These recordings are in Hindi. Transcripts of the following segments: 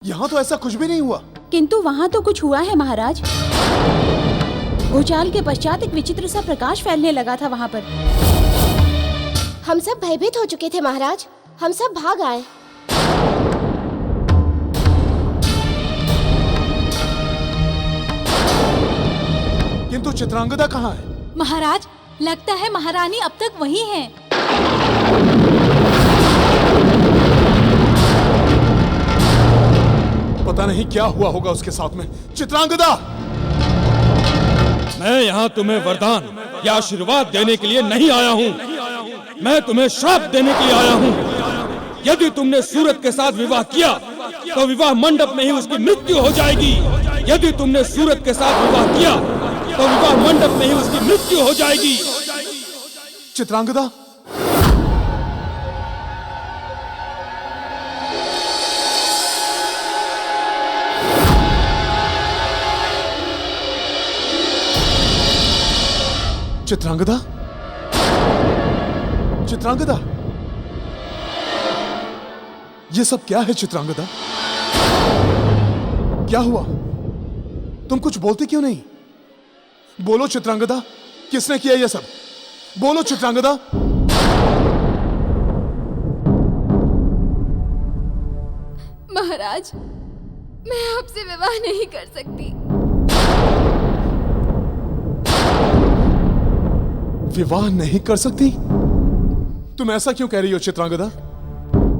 यहाँ तो ऐसा कुछ भी नहीं हुआ। किंतु वहाँ तो कुछ हुआ है महाराज। भूचाल के पश्चात एक विचित्र सा प्रकाश फैलने लगा था वहाँ पर। हम सब भयभीत हो चुके थे महाराज, हम सब भाग आए। किंतु चित्रांगदा कहाँ है? महाराज, लगता है महारानी अब तक वहीं है। पता नहीं क्या हुआ होगा उसके साथ में। चित्रांगदा! मैं यहाँ तुम्हें वरदान या आशीर्वाद देने के लिए नहीं आया हूँ, मैं तुम्हें श्राप देने के लिए आया हूँ। यदि तुमने सूरत के साथ विवाह किया तो विवाह मंडप में ही उसकी मृत्यु हो जाएगी। यदि तुमने सूरत के साथ विवाह किया तो विवाह मंडप में ही उसकी मृत्यु हो जाएगी। चित्रांगदा! चित्रांगदा! चित्रांगदा! ये सब क्या है चित्रांगदा? क्या हुआ? तुम कुछ बोलती क्यों नहीं? बोलो चित्रांगदा, किसने किया ये सब? बोलो चित्रांगदा। महाराज, मैं आपसे विवाह नहीं कर सकती। विवाह नहीं कर सकती? तुम ऐसा क्यों कह रही हो चित्रांगदा?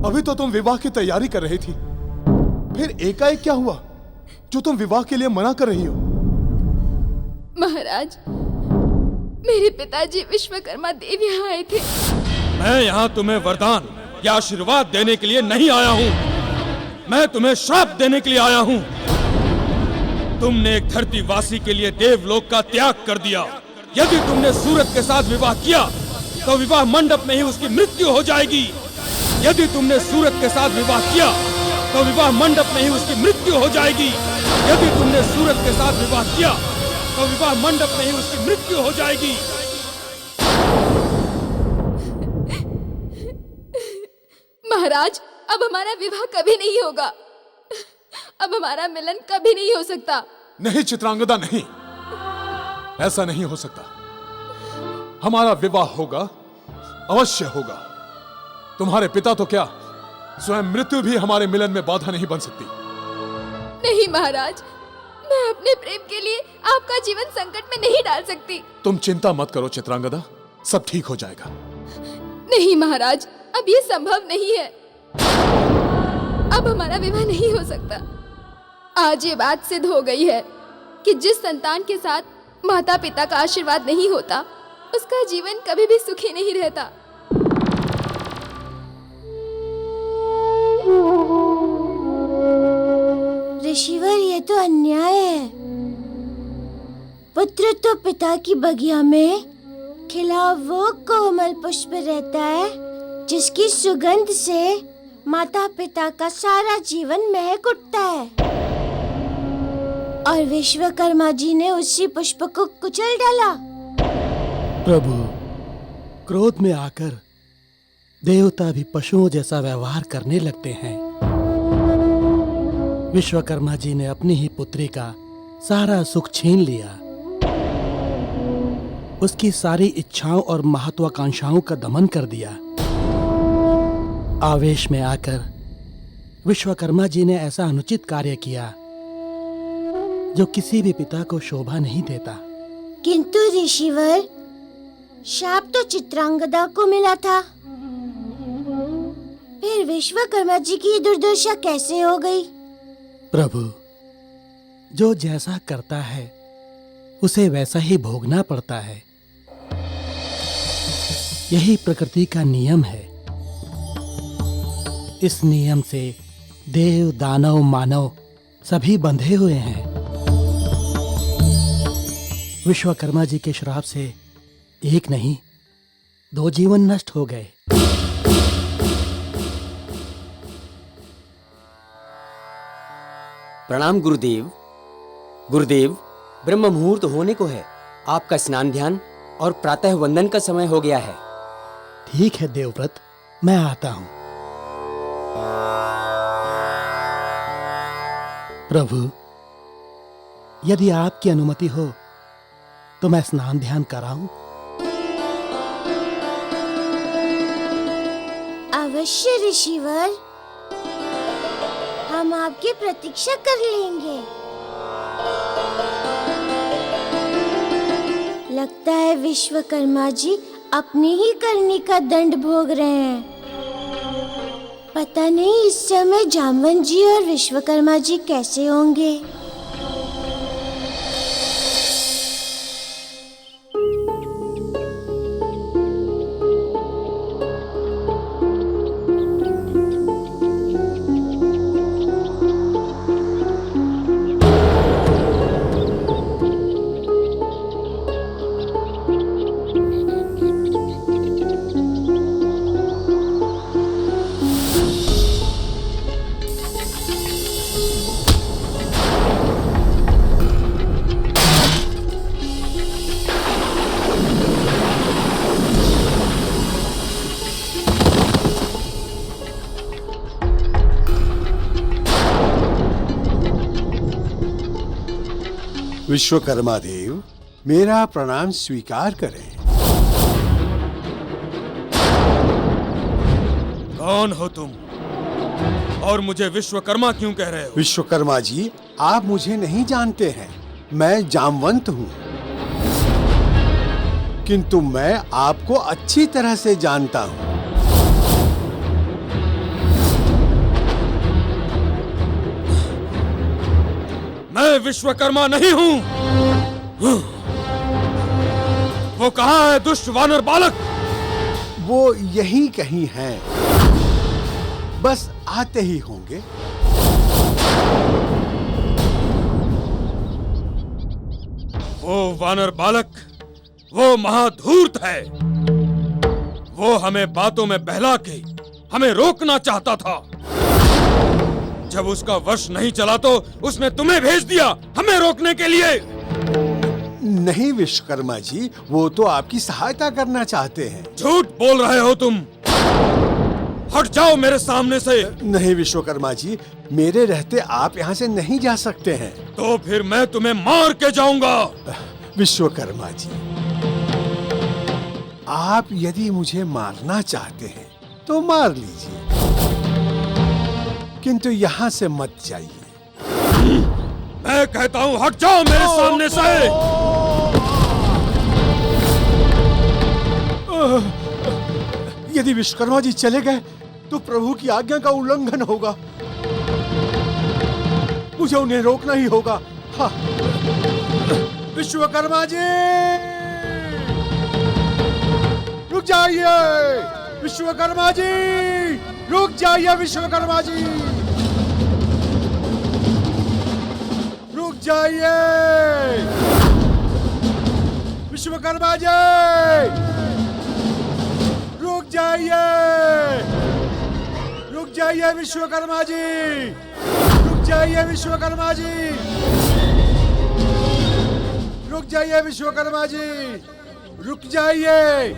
अभी तो तुम विवाह की तैयारी कर रही थी, फिर एकाएक क्या हुआ जो तुम विवाह के लिए मना कर रही हो? महाराज, मेरे पिताजी विश्वकर्मा देव यहाँ आए थे। मैं यहाँ तुम्हें वरदान या आशीर्वाद देने के लिए नहीं आया हूँ, मैं तुम्हें श्राप देने के लिए आया हूँ। तुमने एक धरतीवासी के लिए देवलोक का त्याग कर दिया। यदि तुमने सूरत के साथ विवाह किया तो विवाह मंडप में ही उसकी मृत्यु हो जाएगी। यदि तुमने सूरत के साथ विवाह किया तो विवाह मंडप में ही उसकी मृत्यु हो जाएगी। यदि तुमने सूरत के साथ विवाह किया तो विवाह मंडप में ही उसकी मृत्यु हो जाएगी। महाराज, अब हमारा विवाह कभी नहीं होगा। अब हमारा मिलन कभी नहीं हो सकता। नहीं चित्रांगदा, नहीं, ऐसा नहीं हो सकता। हमारा विवाह होगा, अवश्य होगा। तुम्हारे पिता तो क्या, स्वयं मृत्यु भी हमारे मिलन में बाधा नहीं बन सकती। नहीं महाराज, मैं अपने प्रेम के लिए आपका जीवन संकट में नहीं डाल सकती। तुम चिंता मत करो चित्रांगदा, सब ठीक हो जाएगा। नहीं महाराज, अब ये संभव नहीं है। अब हमारा विवाह नहीं हो सकता। आज ये बात सिद्ध हो गई है कि जिस संतान के साथ माता पिता का आशीर्वाद नहीं होता, उसका जीवन कभी भी सुखी नहीं रहता। ऋषिवर, ये तो अन्याय है। पुत्र तो पिता की बगिया में खिला वो कोमल पुष्प रहता है जिसकी सुगंध से माता पिता का सारा जीवन महक उठता है, और विश्वकर्मा जी ने उसी पुष्प को कुचल डाला। प्रभु, क्रोध में आकर देवता भी पशुओं जैसा व्यवहार करने लगते हैं। विश्वकर्मा जी ने अपनी ही पुत्री का सारा सुख छीन लिया, उसकी सारी इच्छाओं और महत्वाकांक्षाओं का दमन कर दिया। आवेश में आकर विश्वकर्मा जी ने ऐसा अनुचित कार्य किया जो किसी भी पिता को शोभा नहीं देता। किंतु ऋषिवर, शाप तो चित्रांगदा को मिला था, फिर विश्वकर्मा जी की दुर्दशा कैसे हो गई? प्रभु, जो जैसा करता है उसे वैसा ही भोगना पड़ता है। यही प्रकृति का नियम है। इस नियम से देव, दानव, मानव सभी बंधे हुए हैं। विश्वकर्मा जी के श्राप से एक नहीं, 2 जीवन नष्ट हो गए। प्रणाम गुरुदेव। गुरुदेव, ब्रह्म मुहूर्त होने को है। आपका स्नान ध्यान और प्रातः वंदन का समय हो गया है। ठीक है देवव्रत, मैं आता हूं। प्रभु, यदि आपकी अनुमति हो तो मैं स्नान ध्यान कराऊं? अवश्य ऋषिवर, हम आपकी प्रतीक्षा कर लेंगे। लगता है विश्वकर्मा जी अपनी ही करनी का दंड भोग रहे हैं। पता नहीं इस समय जामवंत जी और विश्वकर्मा जी कैसे होंगे। विश्वकर्मा देव, मेरा प्रणाम स्वीकार करें। कौन हो तुम और मुझे विश्वकर्मा क्यों कह रहे हो? विश्वकर्मा जी, आप मुझे नहीं जानते हैं। मैं जामवंत हूँ, किंतु मैं आपको अच्छी तरह से जानता हूँ। मैं विश्वकर्मा नहीं हूँ। वो कहाँ है दुष्ट वानर बालक? वो यहीं कहीं हैं, बस आते ही होंगे। वो वानर बालक, वो महाधूर्त है। वो हमें बातों में बहला के हमें रोकना चाहता था। जब उसका वश नहीं चला तो उसने तुम्हें भेज दिया हमें रोकने के लिए। नहीं विश्वकर्मा जी, वो तो आपकी सहायता करना चाहते हैं। झूठ बोल रहे हो तुम। हट जाओ मेरे सामने से। नहीं विश्वकर्मा जी, मेरे रहते आप यहाँ से नहीं जा सकते हैं। तो फिर मैं तुम्हें मार के जाऊंगा। विश्वकर्मा जी, आप यदि मुझे मारना चाहते हैं तो मार लीजिए, किंतु यहाँ से मत जाइए। मैं कहता हूँ हट जाओ मेरे सामने से। यदि विश्वकर्मा जी चले गए तो प्रभु की आज्ञा का उल्लंघन होगा। मुझे उन्हें रोकना ही होगा। हाँ। विश्वकर्मा जी, रुक जाइए। विश्वकर्मा जी, रुक जाइए। विश्वकर्मा जी, रुक जाइए। विश्वकर्मा जी, रुक जाइए। रुक जाइए विश्वकर्मा जी, रुक जाइए विश्वकर्मा जी, रुक जाइए विश्वकर्मा जी, रुक जाइए।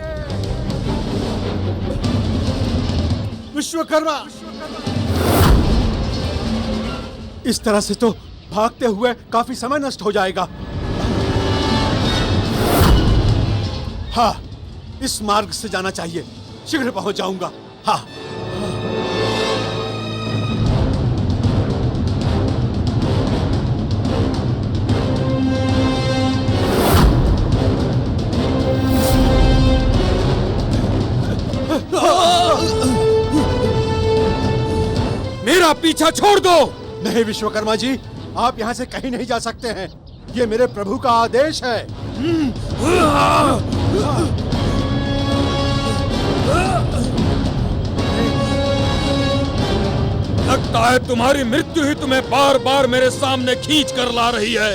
विश्वकर्मा, इस तरह से तो भागते हुए काफी समय नष्ट हो जाएगा। हाँ, इस मार्ग से जाना चाहिए। शीघ्र पहुंच जाऊंगा। हाँ। मेरा पीछा छोड़ दो। नहीं विश्वकर्मा जी, आप यहाँ से कहीं नहीं जा सकते हैं। ये मेरे प्रभु का आदेश है। लगता है तुम्हारी मृत्यु ही तुम्हें बार बार मेरे सामने खींच कर ला रही है।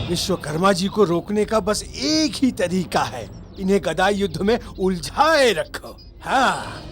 विश्वकर्मा जी को रोकने का बस एक ही तरीका है, इन्हें गदाई युद्ध में उलझाए रखो। हाँ।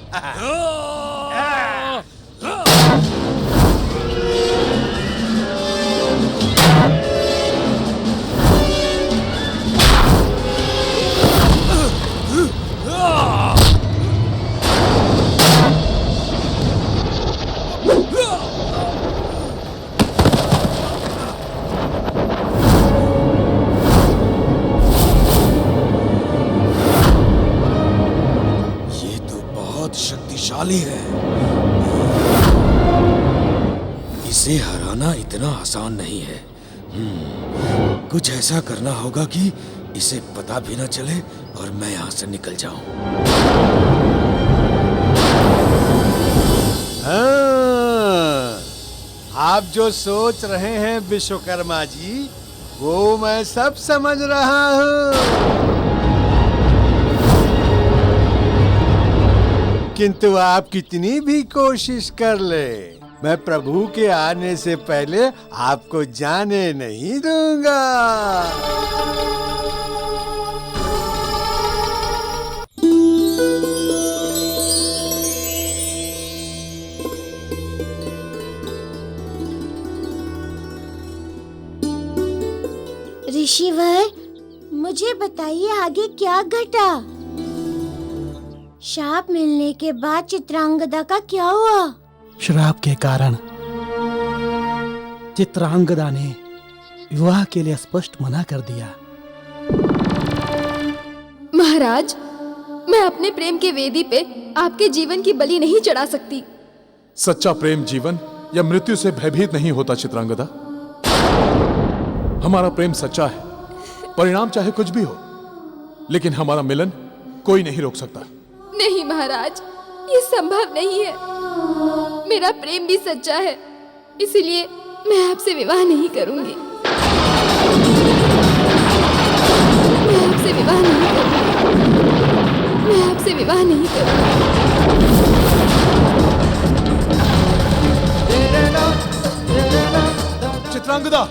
शक्तिशाली है। इसे हराना इतना आसान नहीं है। कुछ ऐसा करना होगा कि इसे पता भी न चले और मैं यहाँ से निकल जाऊं। हाँ, आप जो सोच रहे हैं विश्वकर्मा जी, वो मैं सब समझ रहा हूँ। किंतु आप कितनी भी कोशिश कर ले, मैं प्रभु के आने से पहले आपको जाने नहीं दूंगा। ऋषिवर, मुझे बताइए आगे क्या घटा? शाप मिलने के बाद चित्रांगदा का क्या हुआ? श्राप के कारण चित्रांगदा ने विवाह के लिए स्पष्ट मना कर दिया। महाराज, मैं अपने प्रेम के वेदी पे आपके जीवन की बलि नहीं चढ़ा सकती। सच्चा प्रेम जीवन या मृत्यु से भयभीत नहीं होता चित्रांगदा। हमारा प्रेम सच्चा है, परिणाम चाहे कुछ भी हो, लेकिन हमारा मिलन कोई नहीं रोक सकता। नहीं महाराज, ये संभव नहीं है। मेरा प्रेम भी सच्चा है, इसलिए मैं आपसे विवाह नहीं करूंगी। मैं आपसे विवाह नहीं करूंगी। मैं आपसे विवाह नहीं करूंगी। चित्रांगदा,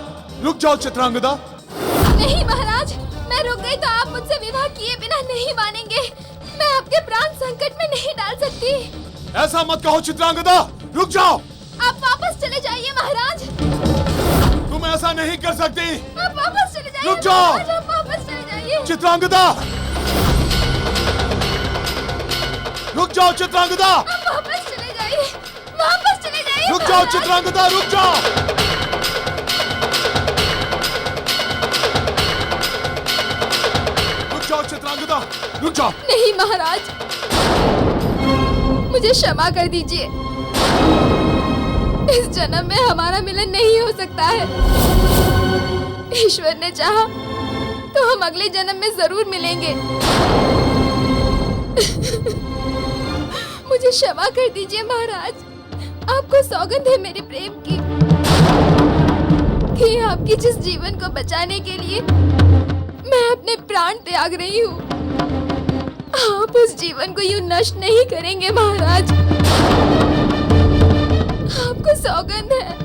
रुक जाओ चित्रांगदा। नहीं महाराज, मैं रुक गई तो आप मुझसे विवाह किए बिना नहीं मानेंगे। मैं आपके प्राण संकट में नहीं डाल सकती। ऐसा मत कहो चित्रांगदा, रुक जाओ। आप वापस चले जाइए महाराज। तुम ऐसा नहीं कर सकती। आप वापस चले जाइए। रुक जाओ। महाराज, आप वापस चले जाइए। चित्रांगदा, रुक जाओ चित्रांगदा। आप वापस चले जाइए। वापस चले जाइए। रुक जाओ चित्रांगदा, रुक जाओ। रुक जाओ चित्रांगदा, रुक जाओ। नहीं महाराज, मुझे क्षमा कर दीजिए। इस जन्म में हमारा मिलन नहीं हो सकता है। ईश्वर ने चाहा तो हम अगले जन्म में जरूर मिलेंगे। मुझे क्षमा कर दीजिए महाराज। आपको सौगंध है मेरे प्रेम की कि आपकी जिस जीवन को बचाने के लिए मैं अपने प्राण त्याग रही हूँ, आप उस जीवन को यूं नष्ट नहीं करेंगे महाराज। आपको सौगंध है।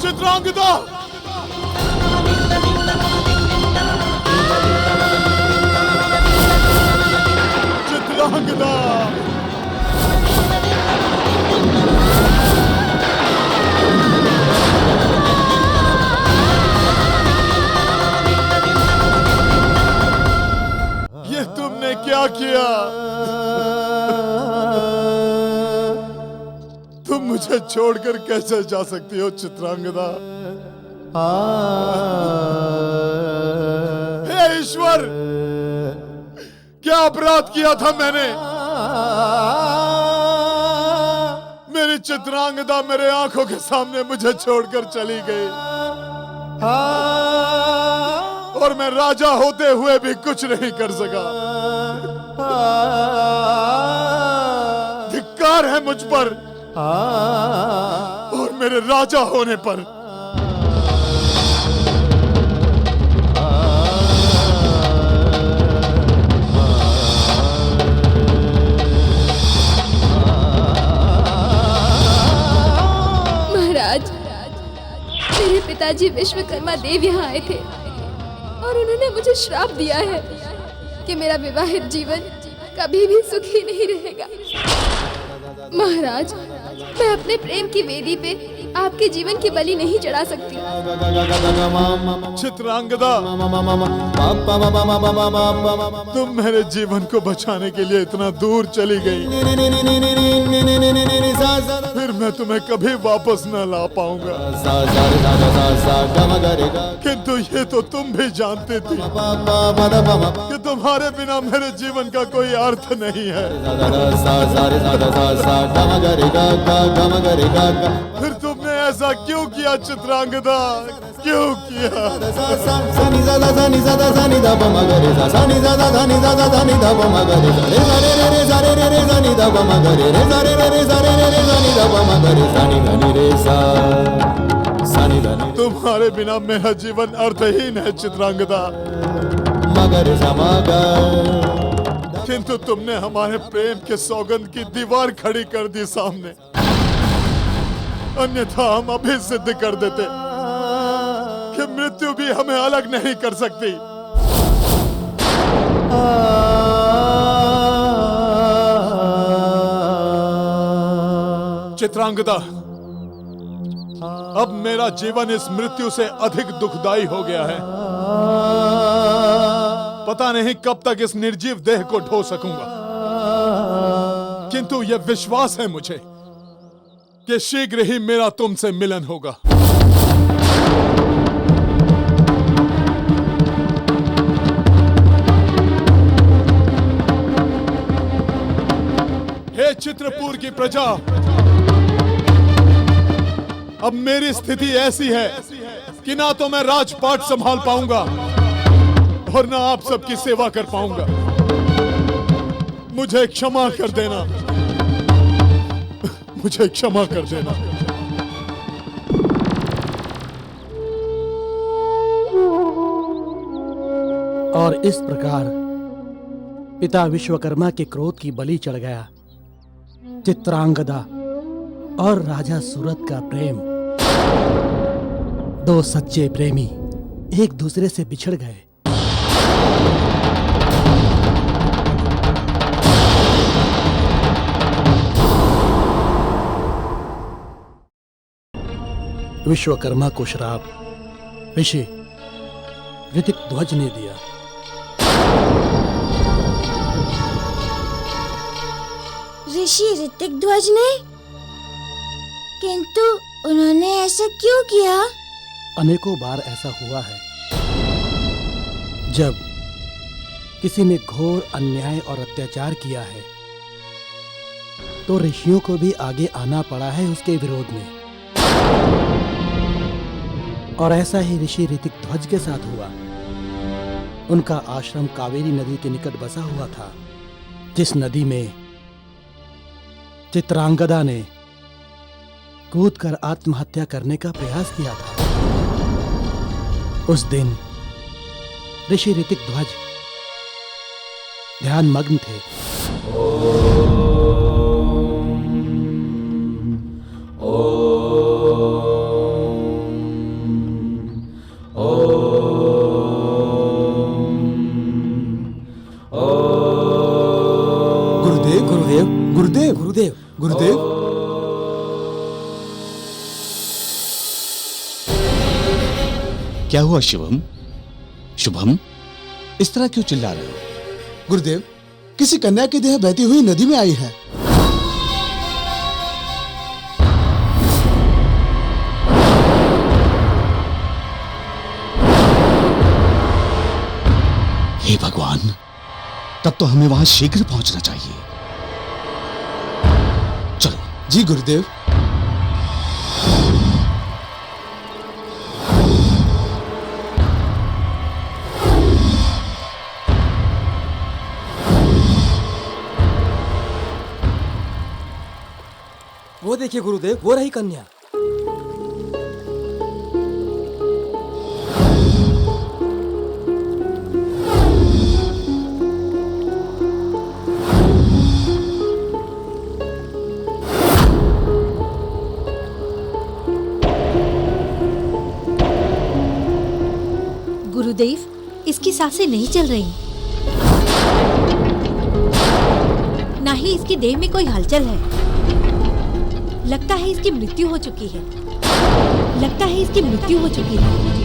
चित्रांगदा, चित्रांगदा, ये तुमने क्या किया? तुम मुझे छोड़कर कैसे जा सकती हो चित्रांगदा? हे ईश्वर, क्या अपराध किया था मैंने? मेरी चित्रांगदा मेरे आंखों के सामने मुझे छोड़कर चली गई और मैं राजा होते हुए भी कुछ नहीं कर सका। धिक्कार है मुझ पर और मेरे राजा होने पर। पिताजी विश्वकर्मा देव यहाँ आए थे और उन्होंने मुझे श्राप दिया है कि मेरा विवाहित जीवन कभी भी सुखी नहीं रहेगा। महाराज, मैं अपने प्रेम की वेदी पे आपके जीवन की बलि नहीं चढ़ा सकती। चित्रांगदा, तुम मेरे जीवन को बचाने के लिए इतना दूर चली गई, फिर मैं तुम्हें कभी वापस न ला पाऊंगा। किंतु ये तो तुम भी जानते थे कि तुम्हारे बिना मेरे जीवन का कोई अर्थ नहीं है। फिर तुमने ऐसा क्यों किया चित्रांगदा, क्यों किया? तुम्हारे बिना मेरा जीवन अर्थहीन है चित्रांगदा। किंतु तुमने हमारे प्रेम के सौगंध की दीवार खड़ी कर दी सामने, अन्यथा हम अभी सिद्ध कर देते कि मृत्यु भी हमें अलग नहीं कर सकती। चित्रांगदा, अब मेरा जीवन इस मृत्यु से अधिक दुखदाई हो गया है। पता नहीं कब तक इस निर्जीव देह को ढो सकूंगा, किंतु यह विश्वास है मुझे कि शीघ्र ही मेरा तुमसे मिलन होगा। हे चित्रपुर की प्रजा, अब मेरी स्थिति ऐसी है कि ना तो मैं राजपाट संभाल पाऊंगा और ना आप सबकी सेवा कर पाऊंगा। मुझे क्षमा कर देना, मुझे क्षमा कर देना। और इस प्रकार पिता विश्वकर्मा के क्रोध की बलि चढ़ गया। चित्रांगदा और राजा सूरत का प्रेम, दो सच्चे प्रेमी एक दूसरे से बिछड़ गए। विश्वकर्मा को श्राप ऋषि ऋतिक ध्वज ने दिया। ऋषि ऋतिक ध्वज ने? किंतु उन्होंने ऐसा क्यों किया? अनेकों बार ऐसा हुआ है जब किसी ने घोर अन्याय और अत्याचार किया है तो ऋषियों को भी आगे आना पड़ा है उसके विरोध में। और ऐसा ही ऋषि ऋतिक ध्वज के साथ हुआ। उनका आश्रम कावेरी नदी के निकट बसा हुआ था, जिस नदी में चित्रांगदा ने कूदकर आत्महत्या करने का प्रयास किया था। उस दिन ऋषि ऋतिक ध्वज ध्यान मग्न थे। गुरुदेव गुरुदेव गुरुदेव गुरुदेव गुरुदेव। क्या हुआ शिवम? शुभम, इस तरह क्यों चिल्ला रहे हो? गुरुदेव, किसी कन्या की देह बहती हुई नदी में आई है। हे भगवान, तब तो हमें वहां शीघ्र पहुंचना चाहिए। चलो। जी गुरुदेव। वो देखिए गुरुदेव, वो रही कन्या। गुरुदेव, इसकी सांसें नहीं चल रही, ना ही इसकी देह में कोई हलचल है। लगता है इसकी मृत्यु हो चुकी है। लगता है इसकी मृत्यु हो चुकी है।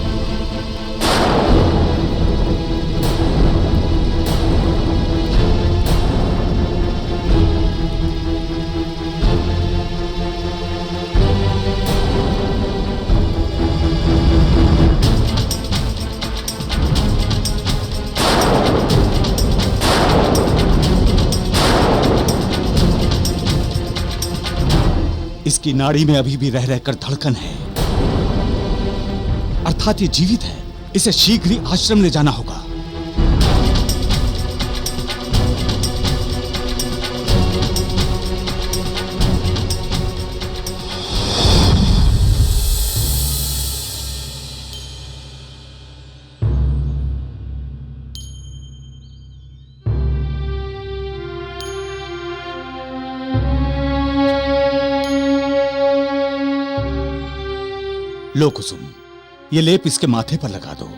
इसकी नाड़ी में अभी भी रह रहकर धड़कन है, अर्थात ये जीवित है। इसे शीघ्र ही आश्रम ले जाना होगा। लो कुसुम, ये लेप इसके माथे पर लगा दो।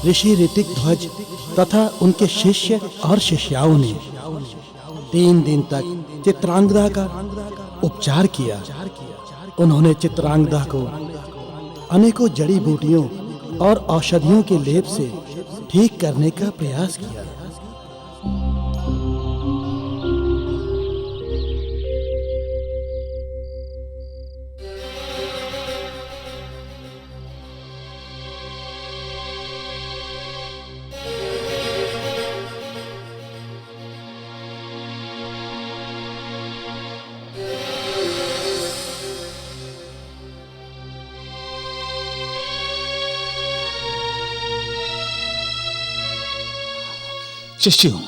ऋषि ऋतिक ध्वज तथा उनके शिष्य और शिष्याओं ने 3 दिन तक चित्रांगदा का उपचार किया। उन्होंने चित्रांगदा को अनेकों जड़ी बूटियों और औषधियों के लेप से ठीक करने का प्रयास किया। शिष्यों,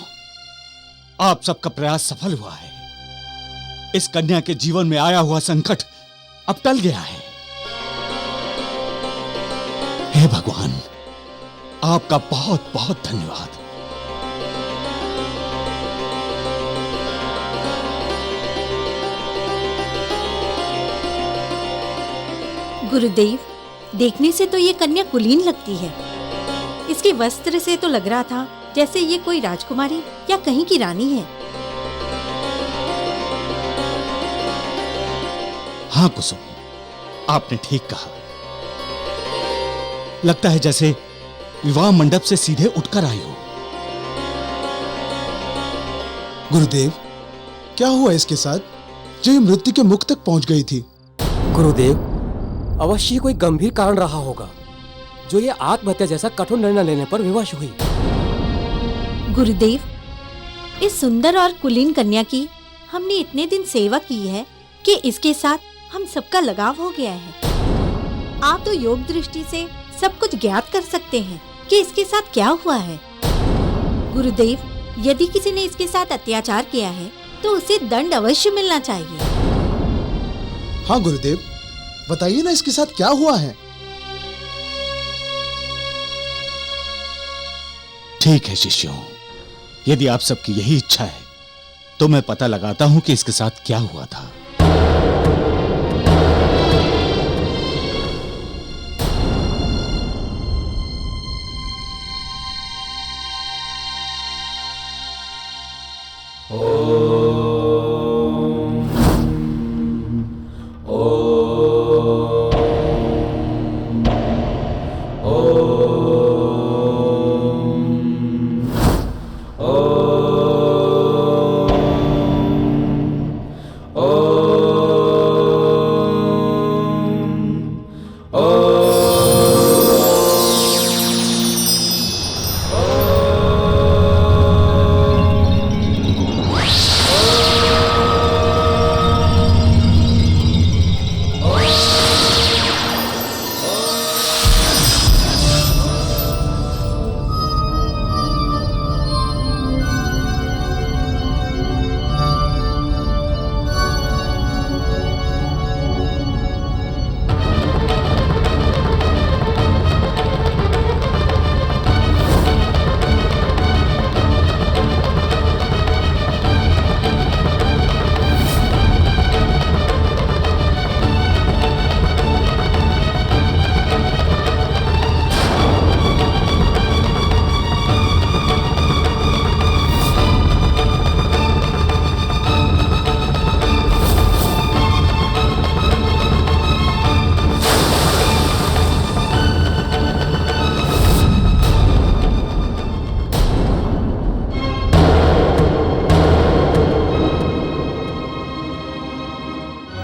आप सबका प्रयास सफल हुआ है। इस कन्या के जीवन में आया हुआ संकट अब टल गया है। हे भगवान, आपका बहुत बहुत धन्यवाद। गुरुदेव, देखने से तो ये कन्या कुलीन लगती है। इसके वस्त्र से तो लग रहा था जैसे ये कोई राजकुमारी या कहीं की रानी है। हाँ कुसुम, आपने ठीक कहा। लगता है जैसे विवाह मंडप से सीधे उठकर आई हो। गुरुदेव, क्या हुआ इसके साथ जो ये मृत्यु के मुख तक पहुंच गई थी? गुरुदेव, अवश्य कोई गंभीर कारण रहा होगा जो ये आत्महत्या जैसा कठोर निर्णय लेने पर विवश हुई। गुरुदेव, इस सुंदर और कुलीन कन्या की हमने इतने दिन सेवा की है कि इसके साथ हम सबका लगाव हो गया है। आप तो योग दृष्टि से सब कुछ ज्ञात कर सकते हैं कि इसके साथ क्या हुआ है। गुरुदेव, यदि किसी ने इसके साथ अत्याचार किया है तो उसे दंड अवश्य मिलना चाहिए। हाँ गुरुदेव, बताइए ना इसके साथ क्या हुआ है। ठीक है शिष्यों, यदि आप सबकी यही इच्छा है तो मैं पता लगाता हूं कि इसके साथ क्या हुआ था। Oh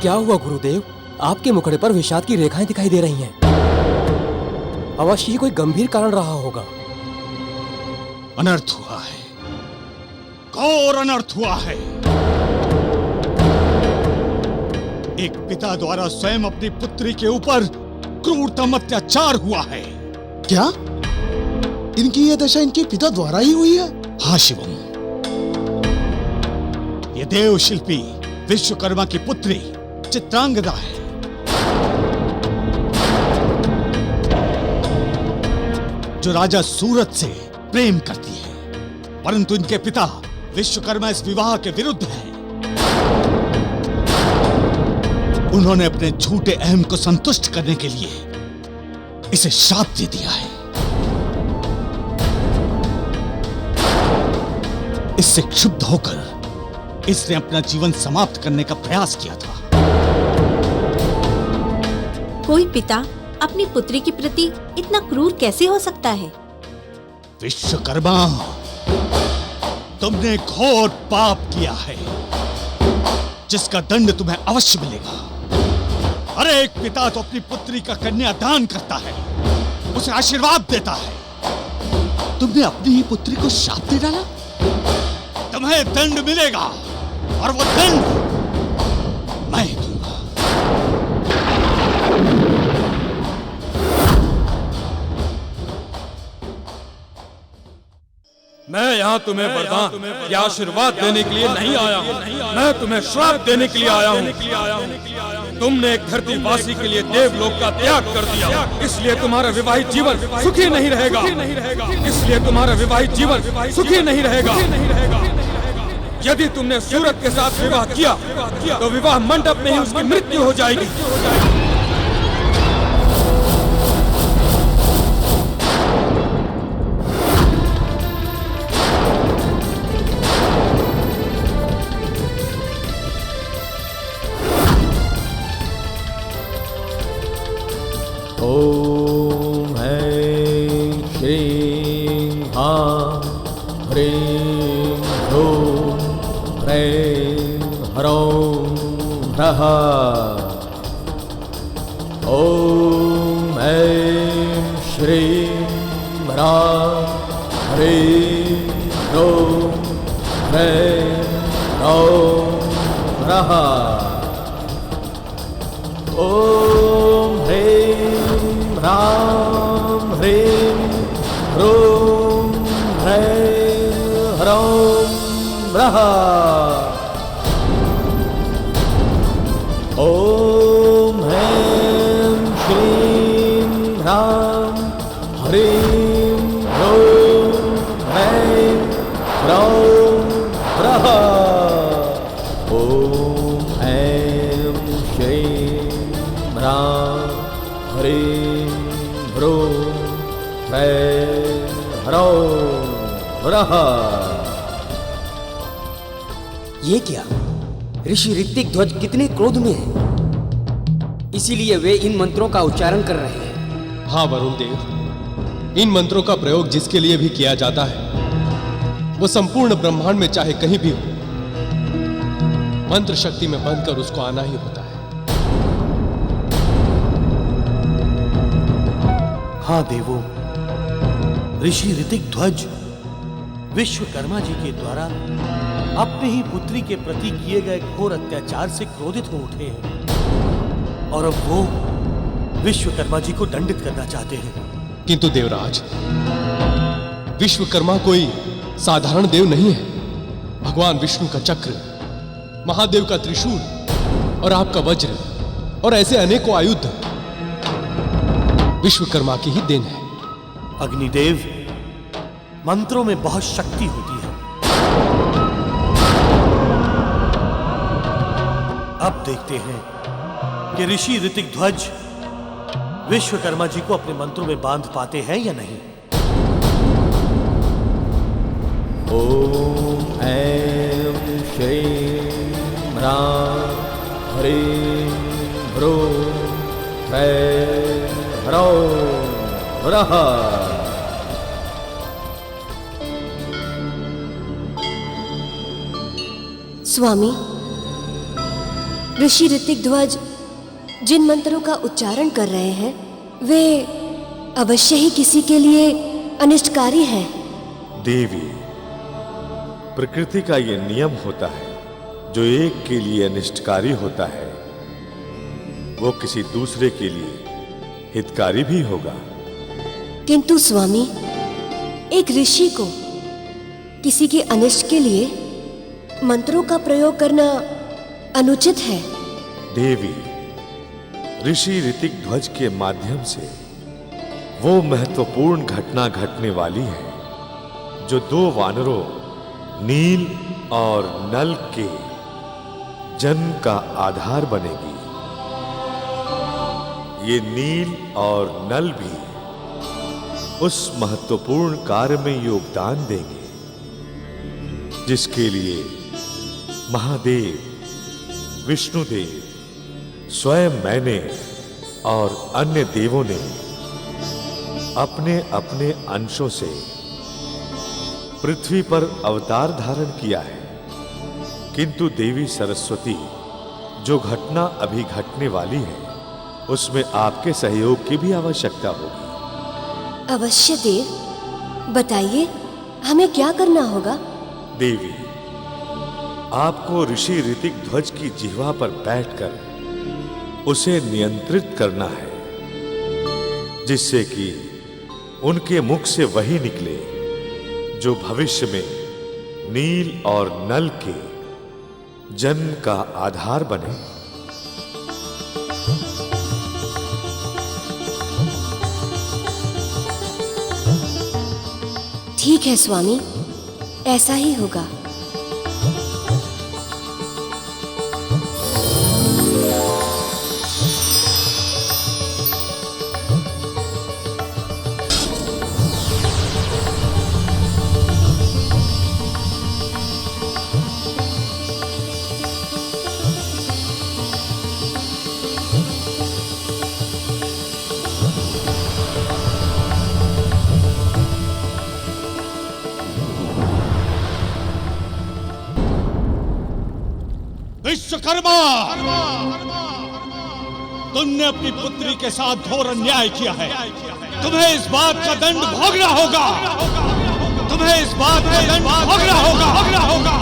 क्या हुआ गुरुदेव? आपके मुखड़े पर विषाद की रेखाएं दिखाई दे रही हैं। अवश्य ही कोई गंभीर कारण रहा होगा। अनर्थ हुआ है, घोर अनर्थ हुआ है। एक पिता द्वारा स्वयं अपनी पुत्री के ऊपर क्रूरतम अत्याचार हुआ है। क्या इनकी यह दशा इनके पिता द्वारा ही हुई है? हाँ शिवम, ये देव शिल्पी विश्वकर्मा की पुत्री चित्रांगदा है। जो राजा सूरत से प्रेम करती है, परंतु इनके पिता विश्वकर्मा इस विवाह के विरुद्ध हैं। उन्होंने अपने झूठे अहम को संतुष्ट करने के लिए इसे श्राप दे दिया है। इससे क्षुब्ध होकर इसने अपना जीवन समाप्त करने का प्रयास किया था। कोई पिता अपनी पुत्री के प्रति इतना क्रूर कैसे हो सकता है? विश्वकर्मा, तुमने घोर पाप किया है, जिसका दंड तुम्हें अवश्य मिलेगा। हर एक पिता तो अपनी पुत्री का कन्यादान करता है, उसे आशीर्वाद देता है। तुमने अपनी ही पुत्री को शाप दे डाला। तुम्हें दंड मिलेगा, और वो दंड मैं दूंगा। मैं यहाँ तुम्हें वरदान या आशीर्वाद देने के लिए नहीं आया हूँ, मैं तुम्हें श्राप देने के लिए आया हूँ। तुमने एक धरतीवासी के लिए देवलोक का त्याग कर दिया, इसलिए तुम्हारा विवाहित जीवन सुखी नहीं रहेगा। इसलिए तुम्हारा विवाहित जीवन सुखी नहीं रहेगा। यदि तुमने सूरत के साथ विवाह किया तो विवाह मंडप में ही उसकी मृत्यु हो जाएगी। ओम ऐं श्रीं ह्रां ह्रीं ह्रूं ह्रैं ह्रौं ह्रः। ओम ऐं श्रीं ह्रां ह्रीं ह्रूं ह्रैं ह्रौं ह्रः। ओम ह्रीं ह्रां ह्रीं ह्रूं ह्रैं ह्रौं ह्रः। ओम ऐं श्रीं ह्रां ह्रीं ह्रूं ह्रैं ह्रौं ह्रः। ओम ऐं श्रीं ह्रां ह्रीं ह्रूं ह्रैं ह्रौं ह्रः। ये क्या? ऋषि ऋतिक ध्वज कितने क्रोध में हैं, इसीलिए वे इन मंत्रों का उच्चारण कर रहे हैं। हाँ वरुण देव, इन मंत्रों का प्रयोग जिसके लिए भी किया जाता है वो संपूर्ण ब्रह्मांड में चाहे कहीं भी हो, मंत्र शक्ति में बंधकर उसको आना ही होता है। हाँ देवों, ऋषि ऋतिक ध्वज विश्वकर्मा जी के द्वारा अपने ही पुत्री के प्रति किए गए घोर अत्याचार से क्रोधित हो उठे हैं और अब वो विश्वकर्मा जी को दंडित करना चाहते हैं। किंतु देवराज, विश्वकर्मा कोई साधारण देव नहीं है। भगवान विष्णु का चक्र, महादेव का त्रिशूल और आपका वज्र और ऐसे अनेकों आयुध विश्वकर्मा की ही देन है। अग्निदेव, मंत्रों में बहुत शक्ति होती है। अब देखते हैं कि ऋषि ऋतिक ध्वज विश्वकर्मा जी को अपने मंत्रों में बांध पाते हैं या नहीं। ओम ऐं श्रीं ह्रां ह्रीं ह्रूं ह्रैं ह्रौं ह्रः। स्वामी, ऋषि ऋतिक ध्वज जिन मंत्रों का उच्चारण कर रहे हैं वे अवश्य ही किसी के लिए अनिष्टकारी हैं। देवी, प्रकृति का ये नियम होता है, जो एक के लिए अनिष्टकारी होता है वो किसी दूसरे के लिए हितकारी भी होगा। किंतु स्वामी, एक ऋषि को किसी के अनिष्ट के लिए मंत्रों का प्रयोग करना अनुचित है। देवी, ऋषि ऋतिक ध्वज के माध्यम से वो महत्वपूर्ण घटना घटने वाली है जो दो वानरों नील और नल के जन्म का आधार बनेगी। ये नील और नल भी उस महत्वपूर्ण कार्य में योगदान देंगे जिसके लिए महादेव, विष्णुदेव, स्वयं मैंने और अन्य देवों ने अपने अपने अंशों से पृथ्वी पर अवतार धारण किया है। किंतु देवी सरस्वती, जो घटना अभी घटने वाली है उसमें आपके सहयोग की भी आवश्यकता होगी। अवश्य देव, बताइए हमें क्या करना होगा? देवी, आपको ऋषि ऋतिक ध्वज की जिह्वा पर बैठकर उसे नियंत्रित करना है जिससे कि उनके मुख से वही निकले जो भविष्य में नील और नल के जन्म का आधार बने। ठीक है स्वामी, ऐसा ही होगा। विश्वकर्मा, तुमने अपनी पुत्री के साथ घोर अन्याय किया है। तुम्हें इस बात का दंड भोगना होगा। तुम्हें इस बात का दंड भोगना होगा।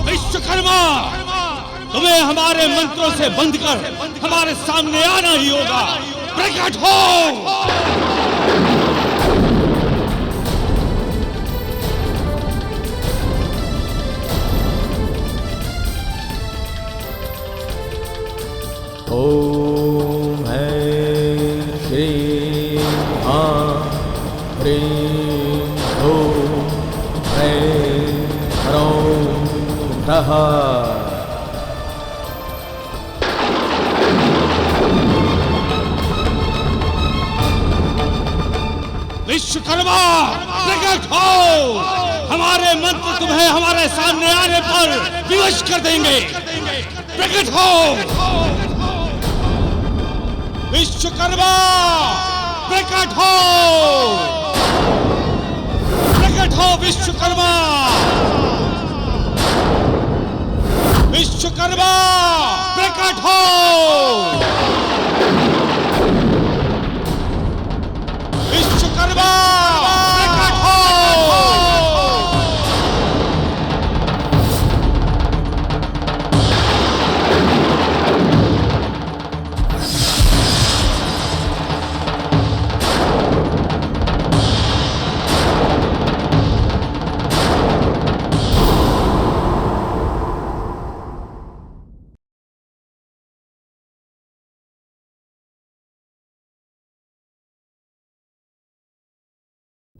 विश्वकर्मा, तुम्हें हमारे मंत्रों से बंध कर हमारे सामने आना ही होगा। प्रकट हो। ओम ऐं श्रीं ह्रीं ह्रूं ऐं ह्रौं ह्रः। विश्वकर्मा, प्रकट हो। हमारे मंत्र तुम्हें हमारे सामने आने पर विवश कर देंगे। प्रकट हो। विश्वकर्मा, प्रकट हो। प्रकट हो विश्वकर्मा। विश्वकर्मा, प्रकट हो। विश्वकर्मा, प्रकट हो।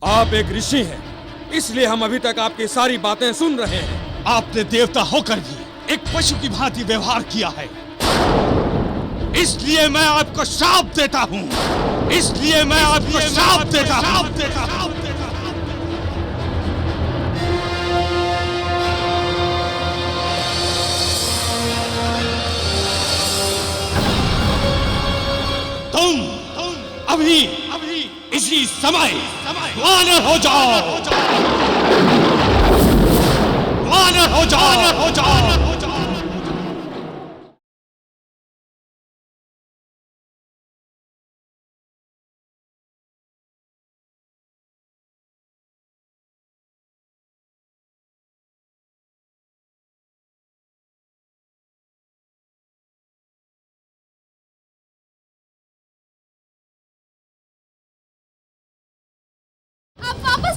आप एक ऋषि हैं, इसलिए हम अभी तक आपकी सारी बातें सुन रहे हैं। आपने देवता होकर भी एक पशु की भांति व्यवहार किया है, इसलिए मैं आपको श्राप देता हूं। इसलिए मैं आपको श्राप देता हूं। तुम अभी इसी समय वानर हो जाओ। वानर हो जाओ।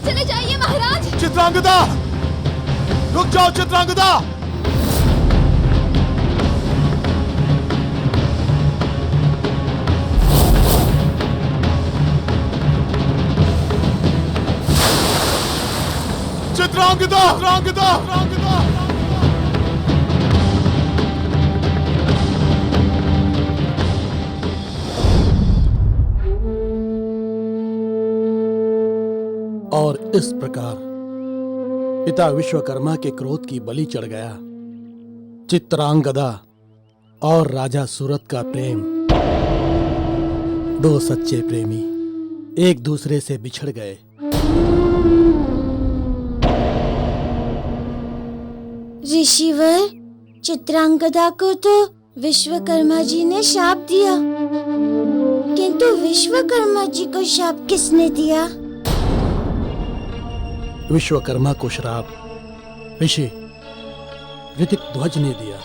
चले जाइए महाराज। चित्रांगदा, रुक जाओ चित्रांगदा। चित्रांगदा, चित्रांगदा, चित्रांगदा। और इस प्रकार पिता विश्वकर्मा के क्रोध की बलि चढ़ गया। चित्रांगदा और राजा सूरत का प्रेम, दो सच्चे प्रेमी एक दूसरे से बिछड़ गए। ऋषिवर, चित्रांगदा को तो विश्वकर्मा जी ने शाप दिया, किंतु विश्वकर्मा जी को शाप किसने दिया? विश्वकर्मा को श्राप ऋषि ऋतिक ध्वज ने दिया।